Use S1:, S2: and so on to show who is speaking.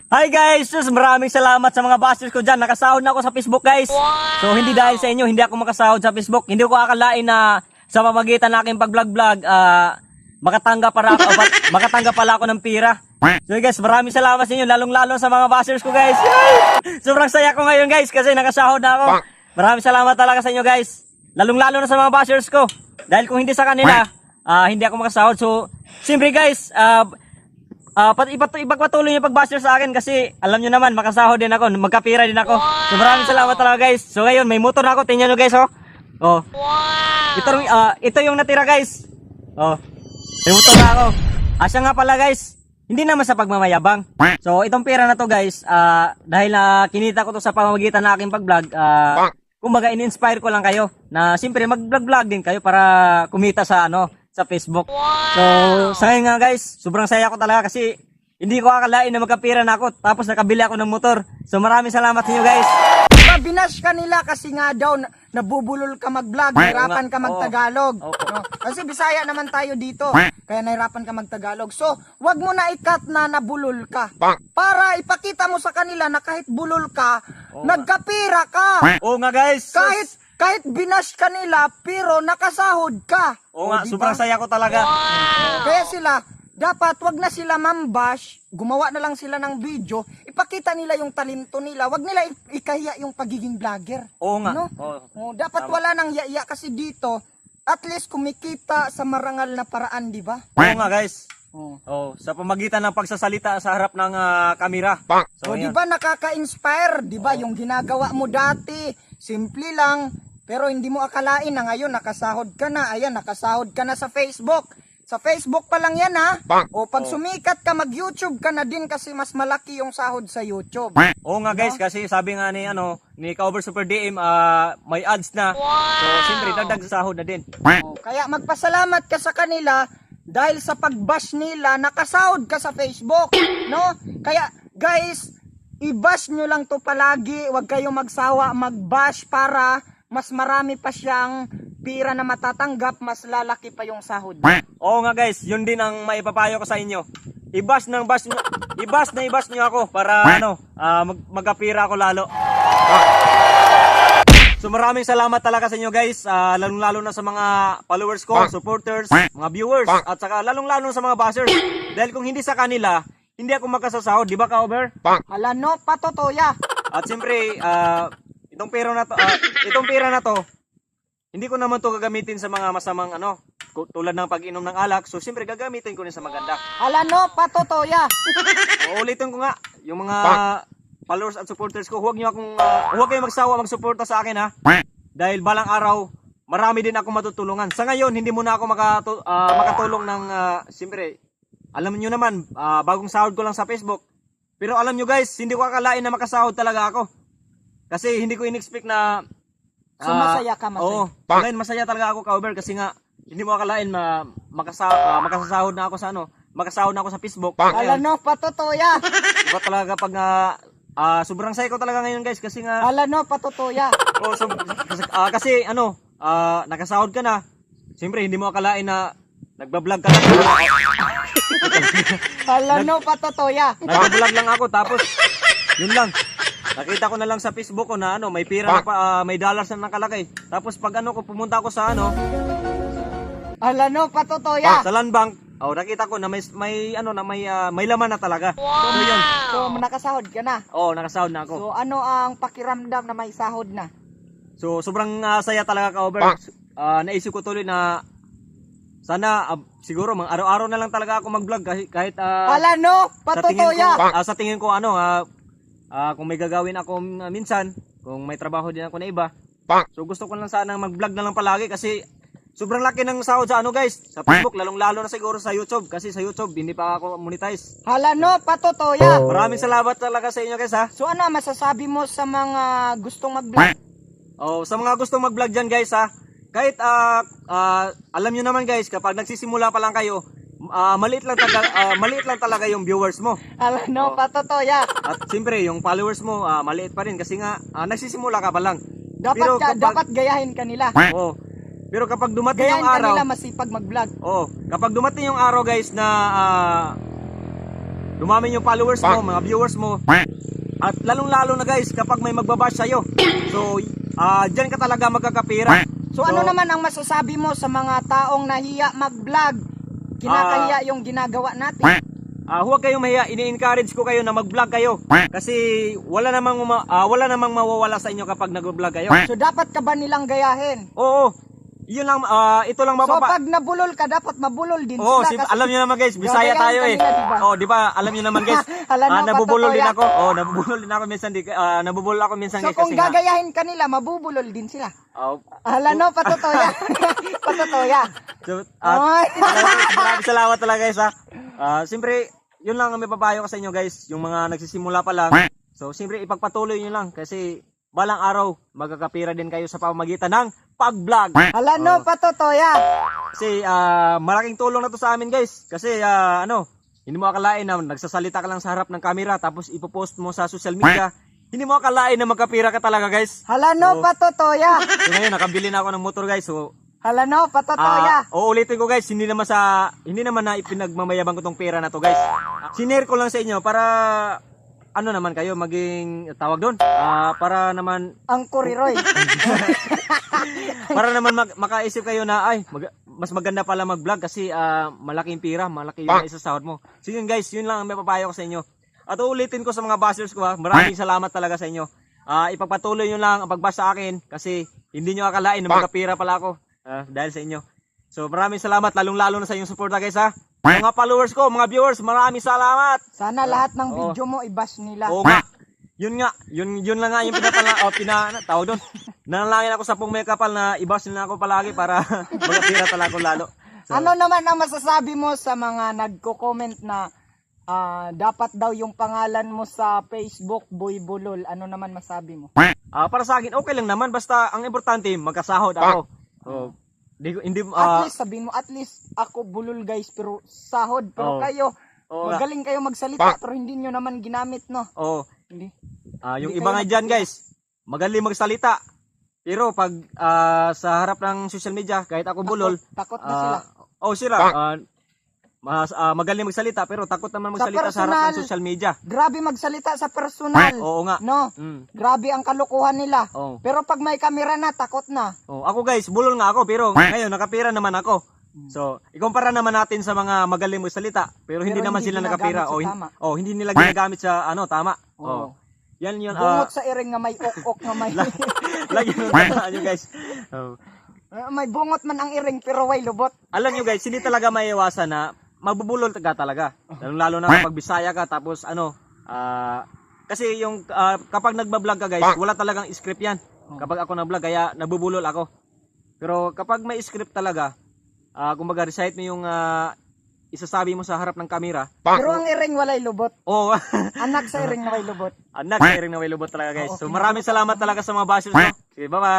S1: Hi guys! Sus, maraming salamat sa mga bashers ko dyan. Nakasahod na ako sa Facebook guys. So hindi dahil sa inyo, hindi ako makasahod sa Facebook. Hindi ko akalain na sa pamagitan ng aking pag-vlog-vlog, makatanggap pala ako ng pira. So guys, maraming salamat sa inyo, lalong-lalo sa mga bashers ko guys. Sobrang saya ko ngayon guys kasi nakasahod na ako. Maraming salamat talaga sa inyo guys. Lalong-lalo na sa mga bashers ko. Dahil kung hindi sa kanila, hindi ako makasahod. So, siyempre guys, ipagpatuloy yung pag-basher sa akin kasi alam nyo naman, makasahod din ako, magkapira din ako. So maraming salamat talaga guys. So ngayon, may motor na ako, tingnan nyo guys oh. Oh. Ito yung natira guys. Oh. May motor na ako. Asya nga pala guys, hindi naman sa pagmamayabang. So itong pera na to guys, dahil kinita ko to sa pamamagitan ng aking pag-vlog, kumbaga in-inspire ko lang kayo na siyempre mag-vlog din kayo para kumita sa sa Facebook. So, sa ngayon nga guys, sobrang saya ko talaga kasi hindi ko akalain na magkapira na ako tapos nakabili ako ng motor. So, maraming salamat sa inyo guys.
S2: Binash ka nila kasi nga daw nabubulol ka mag-vlog, nahirapan ka mag-Tagalog. No? Kasi Bisaya naman tayo dito, kaya nahirapan ka mag-Tagalog. So, wag mo na ikat na nabulol ka. Para ipakita mo sa kanila na kahit bulol ka, nagkapira ka.
S1: Oo nga guys.
S2: Kahit binash ka nila, pero nakasahod ka.
S1: Oo nga, sobrang saya ko talaga.
S2: Kaya sila, dapat wag na sila mambash, gumawa na lang sila ng video, ipakita nila yung talento nila, wag nila ikahiya yung pagiging vlogger.
S1: Oo nga.
S2: No? Dapat wala nang iya kasi dito, at least kumikita sa marangal na paraan, di ba?
S1: Oo nga guys. Sa pamagitan ng pagsasalita sa harap ng kamera.
S2: So, di ba nakaka-inspire, di ba? Yung ginagawa mo dati, simple lang, pero hindi mo akalain na ngayon nakasahod ka na. Ayan, nakasahod ka na sa Facebook. Sa Facebook pa lang yan ha. O pag sumikat ka, mag-YouTube ka na din kasi mas malaki yung sahod sa YouTube.
S1: Oo nga guys, kasi sabi nga ni Cover Super DM, may ads na. So, siyempre, dagdag sa sahod na din.
S2: Kaya magpasalamat ka sa kanila dahil sa pag-bash nila, nakasahod ka sa Facebook. No? Kaya guys, i-bash nyo lang to palagi. Huwag kayong magsawa mag-bash para mas marami pa siyang pira na matatanggap, mas lalaki pa yung sahod.
S1: Oo nga guys, yun din ang maipapayo ko sa inyo. I-bash nyo ako para magkapira ako lalo. So maraming salamat talaga sa inyo guys, lalong-lalo na sa mga followers ko, supporters, mga viewers, at saka lalong-lalo sa mga bashers. Dahil kung hindi sa kanila, hindi ako makasasahod, di ba Cover?
S2: Hala no, patotoya.
S1: At siyempre, itong pera na to, hindi ko naman to gagamitin sa mga masamang tulad ng pag-inom ng alak. So siyempre gagamitin ko rin sa maganda.
S2: Hala no, patotoya.
S1: Uulitin ko nga, yung mga followers at supporters ko, huwag kayong magsawa magsuporta sa akin ha. Dahil balang araw, marami din ako matutulungan. Sa ngayon, hindi muna ako makatulong ng, siyempre, alam niyo naman, bagong sahod ko lang sa Facebook. Pero alam niyo guys, hindi ko akalain na makasahod talaga ako. Kasi hindi ko in-expect na
S2: So masaya ka, masaya.
S1: Oo, ngayon masaya talaga ako Cover kasi nga hindi mo akalain makasahod na ako sa makasahod na ako sa Facebook.
S2: Hala no, patotoya.
S1: Iba talaga pag sobrang saya ko talaga ngayon guys kasi nga
S2: Hala no, patotoya.
S1: kasi nakasahod ka na. Siyempre hindi mo akalain na nagba-vlog ka na.
S2: Hala no, patotoya.
S1: Nagba-vlog lang ako tapos yun lang. Nakita ko na lang sa Facebook ko na may pira na may dollars na nakalagay. Tapos pag ko pumunta ako sa
S2: Hala no, patotoya.
S1: sa Land Bank, nakita ko na may laman na talaga. So yun.
S2: So nakasahod ka na.
S1: Oo, nakasahod na ako.
S2: So ano ang pakiramdam na may sahod na?
S1: So sobrang saya talaga Cover. Naisip ko tuloy na sana siguro mga araw-araw na lang talaga ako mag-vlog kahit
S2: Hala no, patotoya.
S1: sa tingin ko kung may gagawin ako minsan, kung may trabaho din ako na iba. So gusto ko lang sana mag-vlog na lang palagi kasi sobrang laki ng sahod sa guys, sa Facebook, lalong-lalo na siguro sa YouTube kasi sa YouTube hindi pa ako monetize.
S2: Hala no, patotoya.
S1: Maraming salamat talaga sa inyo guys ha.
S2: So ano masasabi mo sa mga gustong mag-vlog?
S1: Sa mga gustong mag-vlog diyan guys ha. Kahit alam niyo naman guys, kapag nagsisimula pa lang kayo, maliit lang talaga yung viewers mo.
S2: Hala no, patotoya.
S1: At siyempre yung followers mo maliit pa rin kasi nga nagsisimula ka pa lang.
S2: Dapat gayahin ka nila.
S1: Oo. Pero kapag dumating
S2: Gayahin
S1: yung araw,
S2: ka nila masipag mag-vlog.
S1: kapag dumating yung araw guys na dumami yung followers mo, mga viewers mo. At lalong-lalo na guys, kapag may magbabash sa'yo. So, dyan ka talaga magkakapira.
S2: So ano naman ang masasabi mo sa mga taong nahiya mag-vlog? Kinakahiya yung ginagawa natin.
S1: Huwag kayong mahiya, ini-encourage ko kayo na mag-vlog kayo. Kasi wala namang mawawala sa inyo kapag nag-vlog kayo.
S2: So dapat ka ba nilang gayahin?
S1: Oo, yun lang, ito lang
S2: So
S1: mapapa...
S2: pag nabulol ka, dapat mabulol din
S1: Oo,
S2: sila. Kasi
S1: alam niyo naman guys, Bisaya
S2: gagayahin
S1: tayo
S2: ka
S1: eh.
S2: nila, diba?
S1: Oh, di ba? Alam niyo naman guys.
S2: Alam mo,
S1: nabubulol din
S2: patotoo
S1: ako. Nabubulol din ako minsan nabubulol ako minsan
S2: So
S1: guys
S2: kung
S1: kasi nga.
S2: gagayahin ka nila, mabubulol din sila.
S1: Oh,
S2: Patutoya. Patutoya.
S1: so,
S2: Ay.
S1: maraming salamat talaga guys ha. Siyempre, yun lang ang may papayo ko sa inyo guys, yung mga nagsisimula pa lang. So, siyempre ipagpatuloy niyo lang kasi balang araw magkakapira din kayo sa pamamagitan ng pag-vlog.
S2: Patutoya.
S1: Kasi malaking tulong na to sa amin guys. Kasi hindi mo akalain na nagsasalita ka lang sa harap ng camera tapos ipopost mo sa social media. Hindi mo akalain na magkapira ka talaga guys.
S2: Patutoya.
S1: So ngayon nakabili na ako ng motor guys. So
S2: Patutoya.
S1: uulitin ko guys, hindi naman na ipinagmamayabang ko tong pera na to guys. Sinare ko lang sa inyo para naman kayo maging tawag doon. Para naman
S2: Ang kuriroy.
S1: para naman makaisip kayo na mas maganda pala mag-vlog kasi malaking pira, malaki yung isasahod mo. So yun guys, yun lang ang may papayo ko sa inyo. At uulitin ko sa mga bashers ko maraming salamat talaga sa inyo. Ipagpatuloy nyo lang ang pagbash sa akin kasi hindi nyo akalain na magkapira pala ako dahil sa inyo. So maraming salamat lalong-lalo na sa inyong suporta guys ha. Mga followers ko, mga viewers, maraming salamat.
S2: Sana lahat ng video mo i-bash nila.
S1: Oo nga. Yun lang nga yung tawag doon. Nanalangin ako sa pong may kapal na i-bash nila ako palagi para magkapira talaga ako lalo. So,
S2: Ano naman ang masasabi mo sa mga nagko-comment na dapat daw yung pangalan mo sa Facebook Boy Bulol? Ano naman masabi mo?
S1: para sa akin okay lang naman basta ang importante magkasahod ako. So,
S2: At least sabihin mo, at least ako bulol guys pero sahod. Pero kayo, magaling kayo magsalita pero hindi nyo naman ginamit, no?
S1: Oo.
S2: Hindi.
S1: Yung
S2: Hindi
S1: iba
S2: kayo
S1: nga dyan guys, magaling magsalita. Pero pag sa harap ng social media, kahit ako bulol,
S2: Takot na sila.
S1: sila. Magaling magsalita pero takot naman magsalita sa harap
S2: personal,
S1: ng social media.
S2: Grabe magsalita sa personal.
S1: Oo nga.
S2: No?
S1: Mm.
S2: Grabe ang kalokohan nila.
S1: Oo.
S2: Pero pag may kamera na, takot na.
S1: Ako guys, bulol nga ako pero ngayon nakapira naman ako. So, ikumpara naman natin sa mga magaling magsalita pero hindi naman sila nakapira hindi nila ginagamit sa tama.
S2: Oo.
S1: Yan yun.
S2: Bungot sa iring nga may ok-ok nga may.
S1: Lagi nyo tandaan nyo guys.
S2: May bungot man ang iring pero way lubot.
S1: Alam nyo guys, hindi talaga maiiwasan na magbubulol ka talaga. Lalo na kapag Bisaya ka tapos kasi yung kapag nagba-vlog ka guys, wala talagang script yan. Kapag ako nag-vlog kaya nabubulol ako. Pero kapag may script talaga, kumbaga recite mo yung isasabi mo sa harap ng camera.
S2: Pero ang iring walay lubot.
S1: Oo.
S2: Anak sa iring na way lubot.
S1: Anak, iring na may lubot talaga guys. So maraming salamat talaga sa mga bashers mo. Sige, bye-bye.